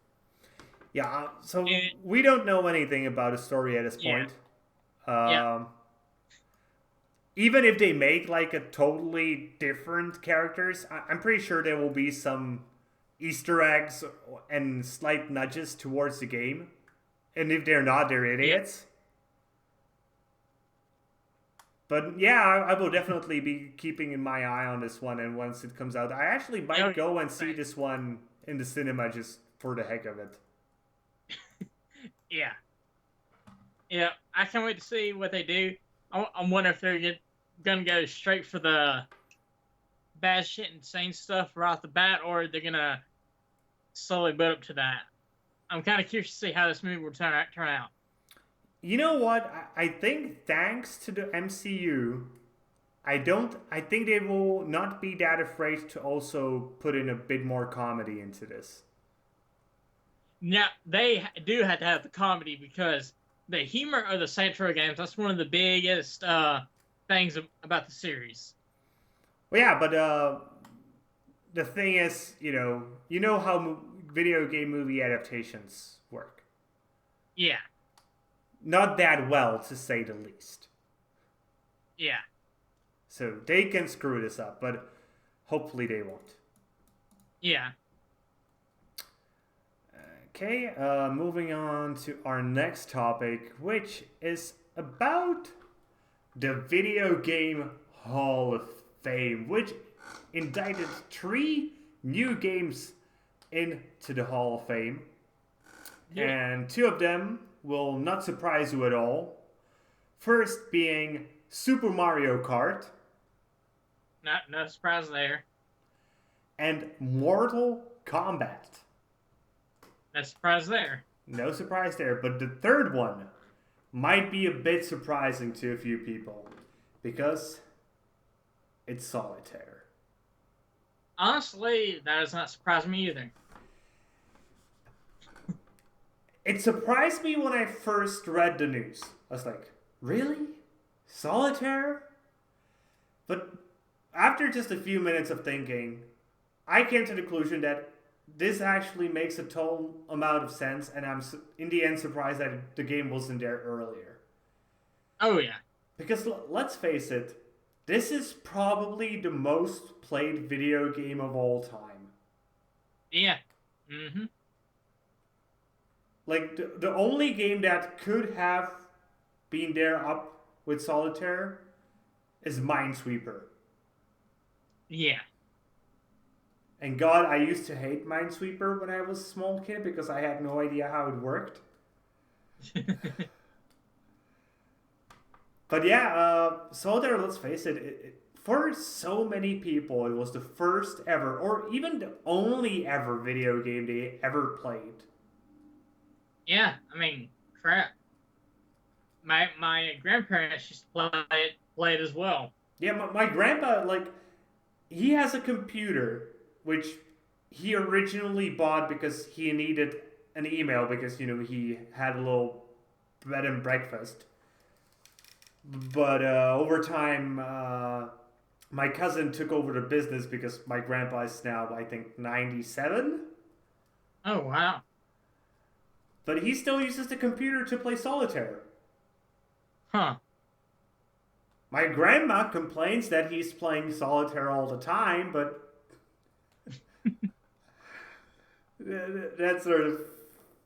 Yeah. So And we don't know anything about the story at this yeah, point. yeah, Um, Even if they make like a totally different characters, I'm pretty sure there will be some Easter eggs and slight nudges towards the game. And if they're not, they're yeah. idiots. But yeah, I will definitely be keeping in my eye on this one. And once it comes out, I actually Oh, might go and see same. this one in the cinema just for the heck of it. Yeah, yeah. I can't wait to see what they do. I'm wondering if gonna go straight for the bad shit insane stuff right off the bat, or they're gonna slowly build up to that. I'm kind of curious to see how this movie will turn out. You know what? I think thanks to the MCU, I think they will not be that afraid to also put in a bit more comedy into this. Now they do have to have the comedy because the humor of the Saints Row games, that's one of the biggest things about the series. Well, yeah, but the thing is, you know how video game movie adaptations work. Yeah, Not that well, to say the least. yeah, So they can screw this up, but hopefully they won't. yeah. Okay, moving on to our next topic, which is about the Video Game Hall of Fame, which indicted 3 new games into the Hall of Fame. Yeah. And 2 of them will not surprise you at all. First being Super Mario Kart No surprise there. and Mortal Kombat. No surprise there. No surprise there, but the third one might be a bit surprising to a few people because it's Solitaire. Honestly, that does not surprise me either. It surprised me when I first read the news. I was like, really? Solitaire? But after just a few minutes of thinking, I came to the conclusion that this actually makes a total amount of sense, and I'm in the end surprised that the game wasn't there earlier. Oh yeah, Because let's face it, this is probably the most played video game of all time. yeah. Mm-hmm. Like, the only game that could have been there up with Solitaire is Minesweeper. Yeah. And God, I used to hate Minesweeper when I was a small kid because I had no idea how it worked. But yeah, Solitaire, let's face it, for so many people, it was the first ever, or even the only ever video game they ever played. Yeah, I mean, crap. My grandparents used to play it as well. Yeah, my grandpa, like, he has a computer, which he originally bought because he needed an email because, he had a little bed and breakfast. But over time, my cousin took over the business because my grandpa is now, I think, 97. Oh wow. But he still uses the computer to play solitaire. Huh. My grandma complains that he's playing solitaire all the time, but that's sort of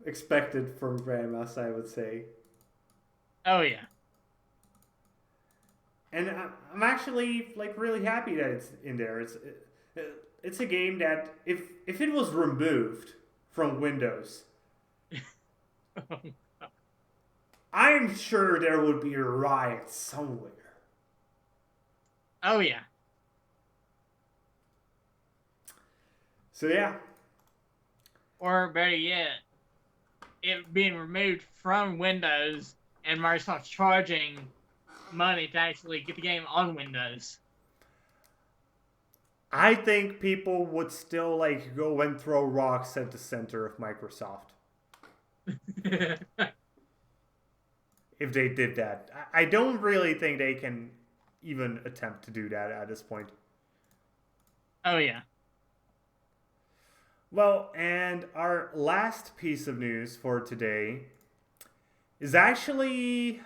expected from grandmas, I would say. Oh yeah. and I'm actually like really happy that it's in there. It's a game that if it was removed from Windows, I'm sure there would be a riot somewhere. Oh yeah. So yeah, Or better yet, it being removed from Windows and Microsoft charging money to actually get the game on Windows. I think people would still like go and throw rocks at the center of Microsoft if they did that. I don't really think they can even attempt to do that at this point. Oh yeah. Well, and our last piece of news for today is actually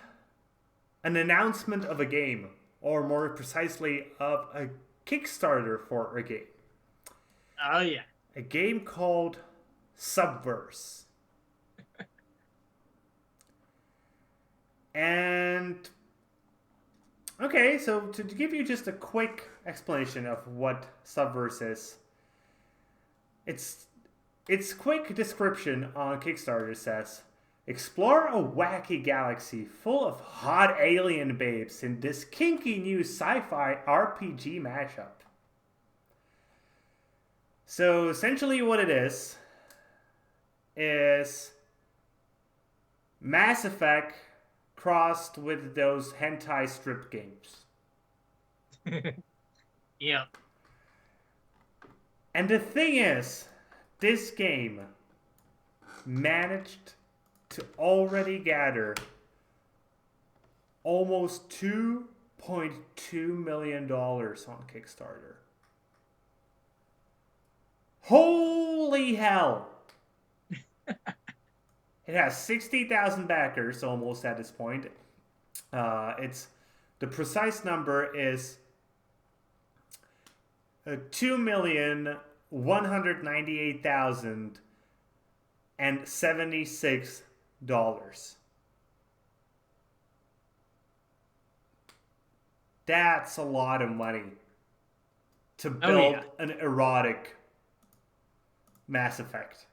an announcement of a game, or more precisely, of a Kickstarter for a game. Oh yeah. A game called Subverse. And okay, so to give you just a quick explanation of what Subverse is, its quick description on Kickstarter says, explore a wacky galaxy full of hot alien babes in this kinky new sci-fi RPG mashup. So essentially what it is Mass Effect crossed with those hentai strip games. Yeah. And the thing is, this game managed to already gather almost $2.2 million on Kickstarter. Holy hell! It has 60,000 backers almost at this point. It's the precise number is $2,198,076. That's a lot of money to build an erotic Mass Effect.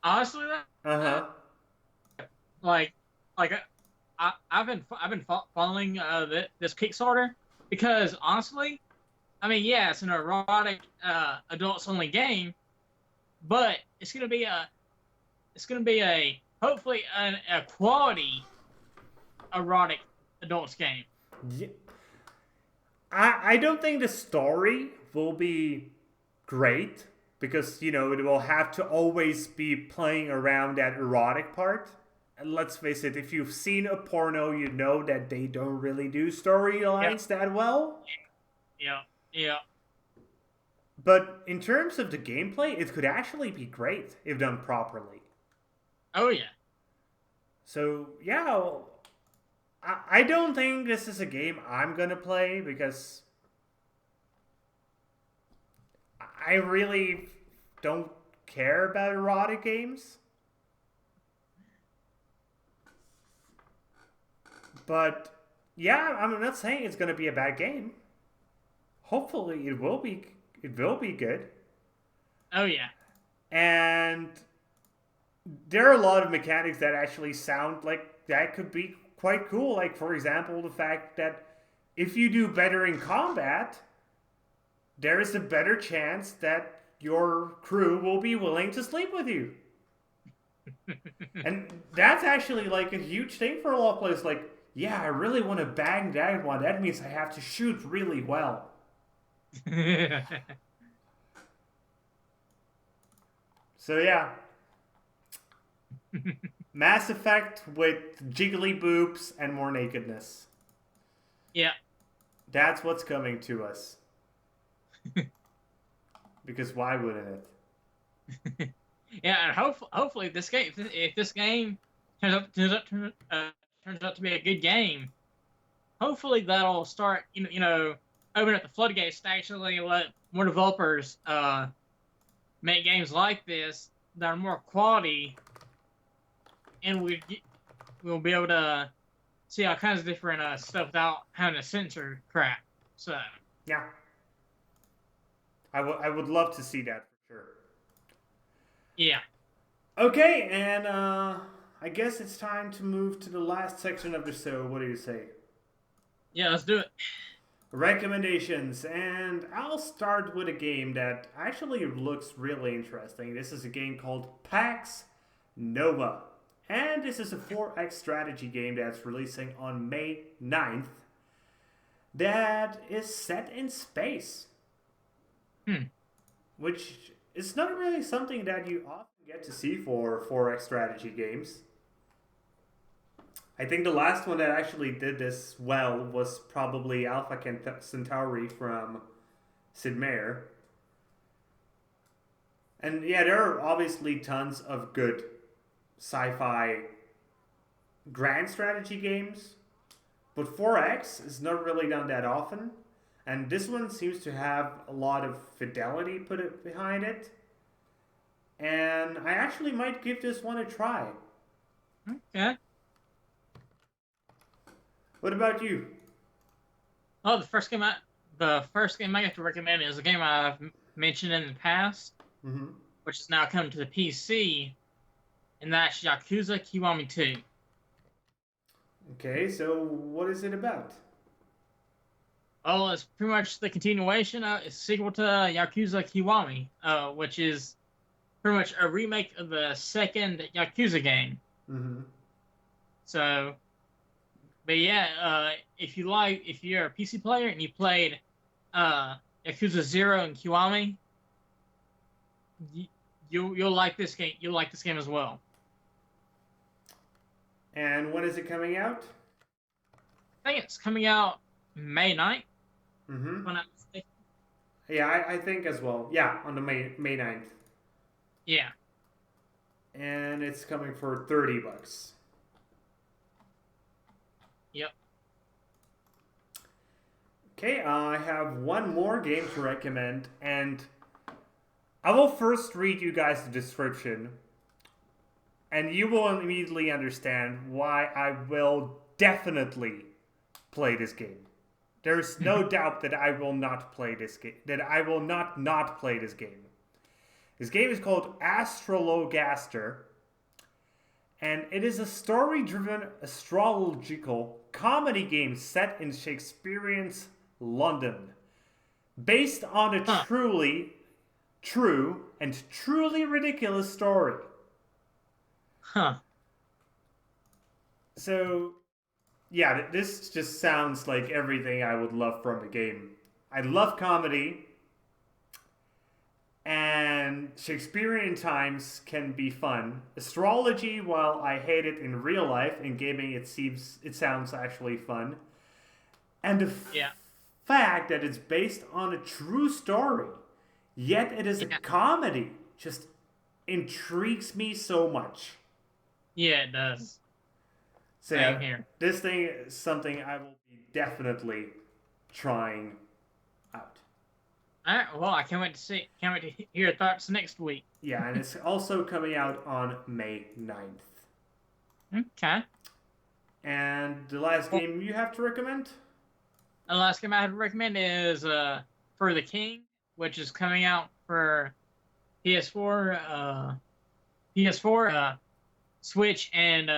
Honestly, like I've been following this Kickstarter because honestly, I mean, yeah, it's an erotic adults only game, but it's gonna be a hopefully a quality erotic adults game. Yeah. I don't think the story will be great because, you know, it will have to always be playing around that erotic part. And let's face it, if you've seen a porno, you know that they don't really do storylines that well. Yeah. But in terms of the gameplay, it could actually be great if done properly. Oh yeah. So yeah, I don't think this is a game I'm gonna play because I really don't care about erotic games. But yeah, I'm not saying it's gonna be a bad game. Hopefully, it will be. It will be good. Oh yeah. And there are a lot of mechanics that actually sound like that could be quite cool. Like, for example, the fact that if you do better in combat, there is a better chance that your crew will be willing to sleep with you. And that's actually like a huge thing for a lot of players. Like, yeah, I really want to bang that one. That means I have to shoot really well. So yeah. Mass Effect with jiggly boobs and more nakedness. Yeah. That's what's coming to us. Because why wouldn't it? Yeah, and hopefully this game, if this game turns out to be a good game, hopefully that'll start open up the floodgates to actually let more developers make games like this that are more quality, and we'll be able to see all kinds of different stuff without having to censor crap. So Yeah, I would love to see that for sure. yeah, Okay, and I guess it's time to move to the last section of the show. What do you say? yeah, let's do it. Recommendations, and I'll start with a game that actually looks really interesting. This is a game called PAX Nova, and this is a 4X strategy game that's releasing on May 9th that is set in space, Hmm. which is not really something that you often get to see for 4X strategy games. I think the last one that actually did this well was probably Alpha Centauri from Sid Meier. And yeah, there are obviously tons of good sci-fi grand strategy games, but 4X is not really done that often. And this one seems to have a lot of fidelity put behind it. And I actually might give this one a try. Okay. What about you? Oh, the first game I get to recommend is a game I've mentioned in the past, Mm-hmm. which is now coming to the PC, and that's Yakuza Kiwami 2. Okay, so what is it about? Oh, it's pretty much the continuation. It's a sequel to Yakuza Kiwami, which is pretty much a remake of the second Yakuza game. Mm-hmm. So, but yeah, if you're a PC player and you played Yakuza 0 and Kiwami, you'll like this game. You'll like this game as well. And when is it coming out? I think it's coming out May 9th, Mm-hmm. if I'm not mistaken. Yeah, I think as well. Yeah, on the May 9th. Yeah. And it's coming for $30. Yep. Okay, I have one more game to recommend, and I will first read you guys the description, and you will immediately understand why I will definitely play this game. There's no doubt that I will not play this game. That I will not play this game. This game is called Astrologaster, and it is a story-driven astrological comedy game set in Shakespearean's London, based on a truly true and truly ridiculous story. Huh. So, yeah, this just sounds like everything I would love from a game. I love comedy, and Shakespearean times can be fun. Astrology, while I hate it in real life, in gaming it sounds actually fun. And the Yeah. fact that it's based on a true story, yet it is a comedy, just intrigues me so much. Yeah, it does. So Same yeah, here. this thing is something I will be definitely trying out. All right. Well, I can't wait to see. Can't wait to hear your thoughts next week. Yeah, and it's also coming out on May 9th. Okay. And the last Well, game you have to recommend? the last game I would recommend is For the King, which is coming out for PS4, Switch, and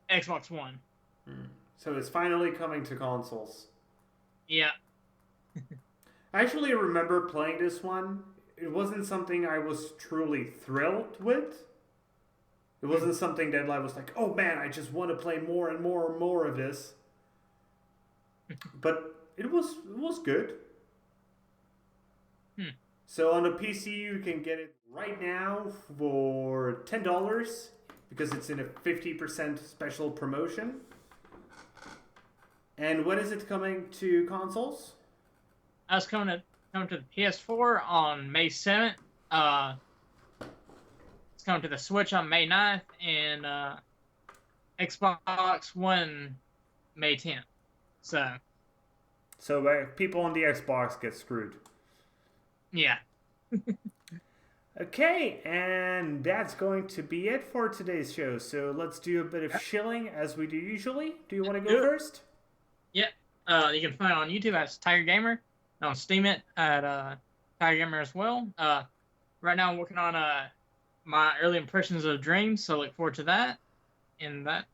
Xbox One. So it's finally coming to consoles. Yeah. I actually remember playing this one. It wasn't something I was truly thrilled with. It wasn't something that I was like, oh man, I just want to play more and more and more of this. But it was good. So on the PC you can get it right now for $10 because it's in a 50% special promotion. And when is it coming to consoles? I was coming to the PS4 on May 7th. It's coming to the Switch on May 9th, and Xbox One May 10th. So people on the Xbox get screwed. yeah. Okay, and that's going to be it for today's show. So let's do a bit of shilling as we do usually. Do you want to go first? Yeah. You can find it on YouTube as Tiger Gamer. On Steam it at Tiger Gamer as well. Right now I'm working on my early impressions of Dreams, so look forward to that. And that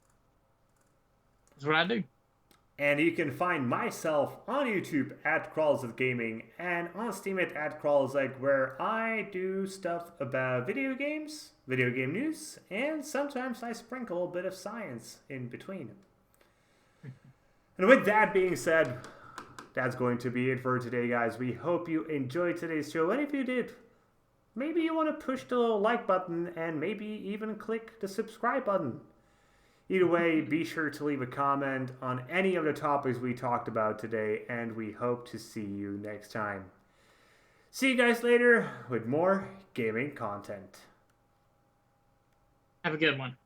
is what I do. And you can find myself on YouTube at Crawls of Gaming and on Steam at Crawls, like where I do stuff about video games, video game news, and sometimes I sprinkle a bit of science in between. And with that being said, that's going to be it for today, guys. We hope you enjoyed today's show, and if you did, maybe you want to push the little like button and maybe even click the subscribe button. Either way, be sure to leave a comment on any of the topics we talked about today, and we hope to see you next time. See you guys later with more gaming content. Have a good one.